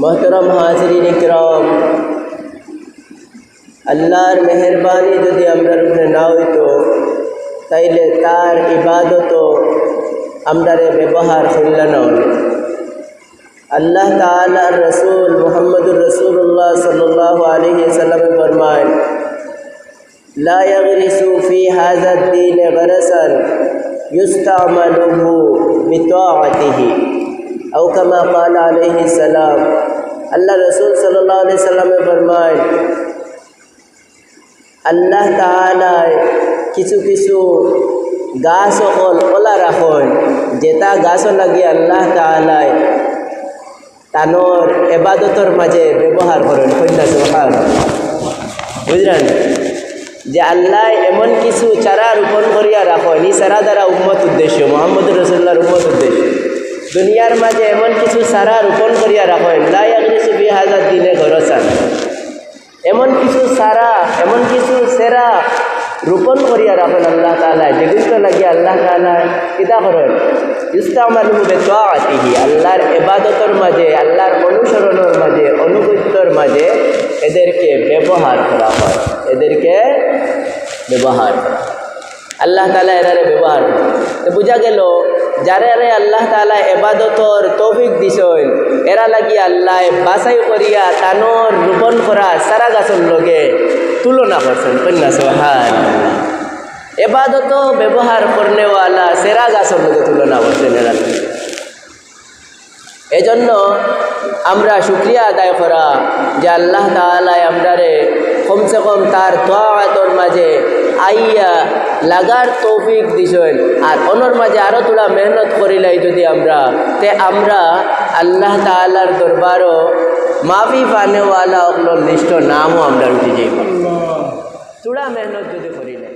मोहतरम हाज़रीन इकराम, अल्लाहर मेहरबानी यदि आमरार उपरे ना हইতো ताइले तार इबादतो आमरारे व्यवहार करिला ना हलो। अल्लाह ताआलार रसूल मुहम्मदुर रसूलुल्लाह सल्लल्लाहु अलैहि वसल्लम फरमाएं, ला यगरिसु फी हाज़ा दीन गरसन युस्तअमलुहु बिताअतिही औ कमा क़ाल अलैहि सलाम। अल्लाह रसूल सल्लल्लाहु अलैहि वसल्लम फरमाएं, আল্লাহ তাআলাই কিছু কিছু গাছ সকল ওলা রাখেন যেটা গাছ লাগি আল্লাহ তাআলাই তানোর ইবাদতের মাঝে ব্যবহার করেন। কইনা সুবহানাল্লাহ। বুঝলেন যে আল্লাহ এমন কিছু চারা রোপণ করিয়া রাখেন, এই চারা দ্বারা উম্মত উদ্দেশ্য, মুহাম্মদ রাসূলুল্লাহর উম্মত উদ্দেশ্য। দুনিয়ার মাঝে এমন কিছু চারা রোপণ করিয়া রাখেন, লা ইয়াগরিসু ফি হাযা দীনে গরসান, এমন কিছু সারা এমন কিছু সেরা রোপণ করিয়া রাখেন আল্লাহ তাআলা, যেগুলো লাগে আল্লাহ তাআলা কিতা করেন, ইস্তামালুহু বিতাআতিহি, আল্লাহর ইবাদতের মাঝে, আল্লাহর অনুসরণের মাঝে, অনুগত্যের মাঝে এদেরকে ব্যবহার করা হয়, এদেরকে ব্যবহার করা আল্লাহ তাআলা এরারে ব্যবহার করে। তো বোঝা গেল যারা আল্লাহ তাআলা ইবাদতর তৌফিক দিছেন এরা লাগি আল্লাহ বাছাই করিয়া তানোর রোপণ করা সারা গাছের লগে তুলনা করছেন। কন্যা সুবহানাল্লাহ। ইবাদত ব্যবহার করনেওয়ালা সেরা গাছের লগে তুলনা করছেন এরা। এজন্য আমরা শুকরিয়া আদায় করা যে আল্লাহ তাআলা আমরারে কমসে কম তার তাআতের মাঝে আইয়া লাগার তৌফিক দিছেন, আর অনর মাঝে আরও তোলা মেহনত করিলাই যদি আমরা তে আমরা আল্লাহ তাআলার দরবারও মাফি পানেওয়ালা লিস্ট নামও আমরা উঠে যাইব, তোলা মেহনত যদি করিলাই।